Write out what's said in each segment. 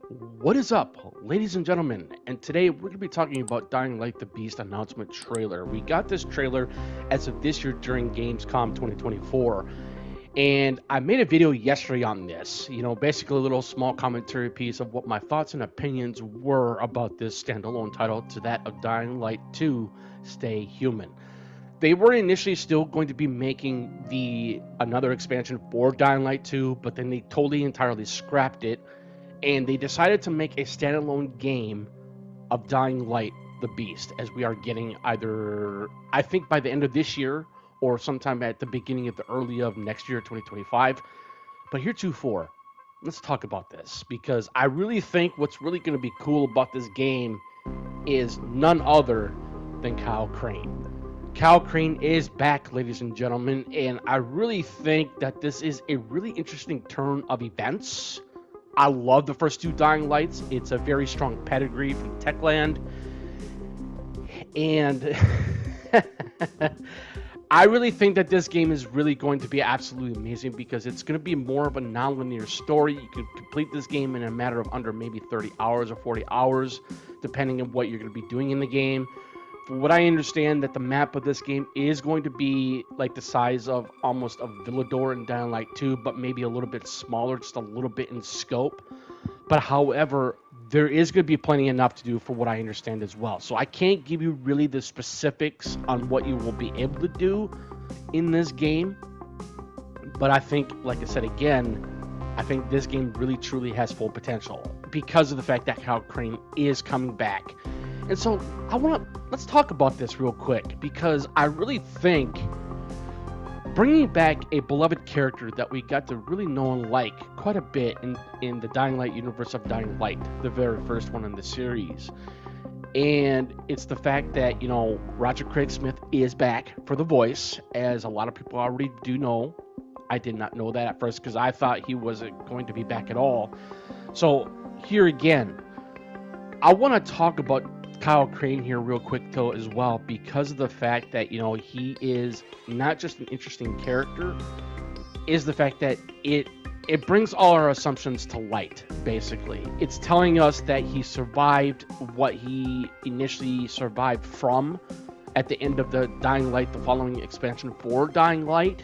What is up, ladies and gentlemen? And today we're going to be talking about Dying Light the Beast announcement trailer. We got this trailer as of this year during Gamescom 2024. And I made a video yesterday on this, basically a little small commentary piece of what my thoughts and opinions were about this standalone title to that of Dying Light 2 Stay Human. They were initially still going to be making another expansion for Dying Light 2, but then they totally entirely scrapped it and they decided to make a standalone game of Dying Light the Beast, as we are getting either, I think, by the end of this year or sometime at the beginning of the early of next year, 2025. But heretofore, let's talk about this, because I really think what's really going to be cool about this game is none other than Kyle Crane. Kyle Crane is back, ladies and gentlemen, and I really think that this is a really interesting turn of events. I love the first two Dying Lights. It's a very strong pedigree from Techland. And I really think that this game is really going to be absolutely amazing because it's going to be more of a non-linear story. You can complete this game in a matter of under maybe 30 hours or 40 hours, depending on what you're going to be doing in the game. From what I understand, that the map of this game is going to be like the size of almost a Villador in Dying Light 2, but maybe a little bit smaller, just a little bit in scope. But however, there is going to be plenty enough to do for what I understand as well. So I can't give you really the specifics on what you will be able to do in this game. But I think, like I said again, I think this game really truly has full potential because of the fact that Kyle Crane is coming back. And so let's talk about this real quick, because I really think bringing back a beloved character that we got to really know and like quite a bit in the Dying Light universe of Dying Light, the very first one in the series. And it's the fact that, Roger Craig Smith is back for the voice, as a lot of people already do know. I did not know that at first because I thought he wasn't going to be back at all. So here again, I want to talk about Kyle Crane here real quick though as well, because of the fact that he is not just an interesting character, is the fact that it brings all our assumptions to light. Basically, it's telling us that he survived what he initially survived from at the end of the Dying Light, the following expansion for Dying Light.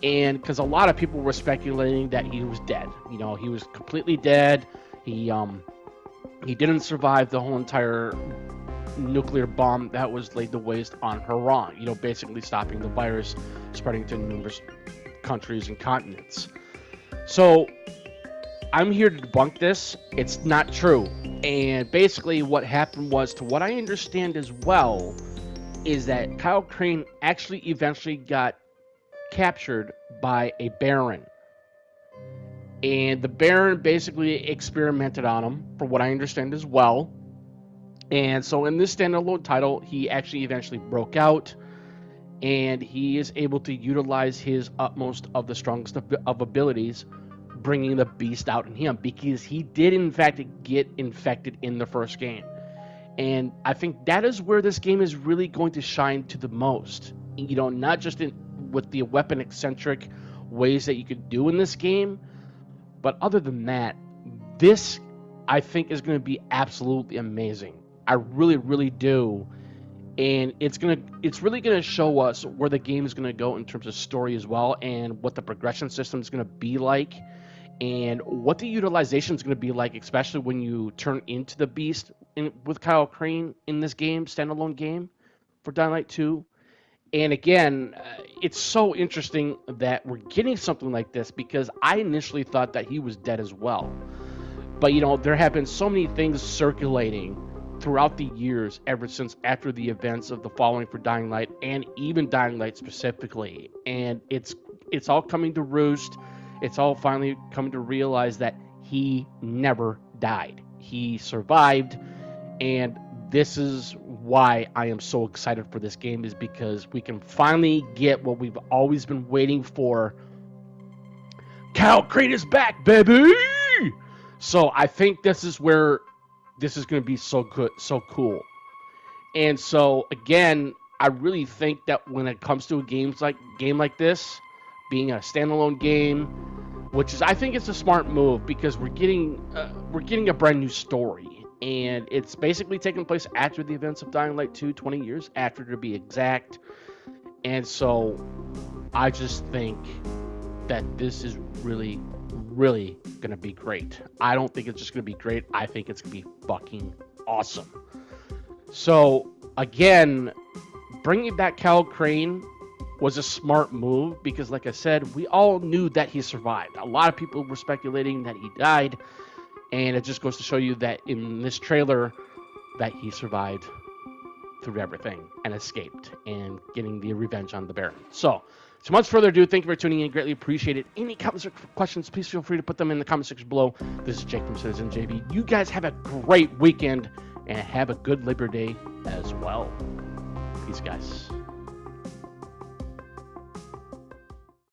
And because a lot of people were speculating that he was dead, he was completely dead. He didn't survive the whole entire nuclear bomb that was laid to waste on Haran, basically stopping the virus spreading to numerous countries and continents. So I'm here to debunk this. It's not true. And basically what happened was, to what I understand as well, is that Kyle Crane actually eventually got captured by a Baron. And the Baron basically experimented on him, from what I understand as well. And so in this standalone title, he actually eventually broke out, and he is able to utilize his utmost of the strongest of abilities, bringing the beast out in him, because he did in fact get infected in the first game. And I think that is where this game is really going to shine to the most. Not just with the weapon eccentric ways that you could do in this game, but other than that, this, I think, is going to be absolutely amazing. I really, really do. And it's really going to show us where the game is going to go in terms of story as well, and what the progression system is going to be like, and what the utilization is going to be like, especially when you turn into the beast with Kyle Crane in this game, standalone game for Dying Light 2. And again, it's so interesting that we're getting something like this, because I initially thought that he was dead as well. But, there have been so many things circulating throughout the years ever since after the events of the following for Dying Light, and even Dying Light specifically. And it's all coming to roost. It's all finally coming to realize that he never died. He survived, and this is why I am so excited for this game, is because we can finally get what we've always been waiting for. Kyle Crane is back, baby! So I think this is where this is going to be so good, so cool. And so again, I really think that when it comes to a game like this, being a standalone game, which is, I think it's a smart move because we're getting a brand new story, and it's basically taking place after the events of Dying Light 2, 20 years after, to be exact. And so I just think that this is really, really going to be great. I don't think it's just going to be great. I think it's going to be fucking awesome. So, again, bringing back Kyle Crane was a smart move because, like I said, we all knew that he survived. A lot of people were speculating that he died, and it just goes to show you that in this trailer that he survived through everything and escaped and getting the revenge on the Baron. So much further ado, thank you for tuning in. Greatly appreciate it. Any comments or questions, please feel free to put them in the comment section below. This is Jake from Citizen JB. You guys have a great weekend and have a good Labor Day as well. Peace, guys.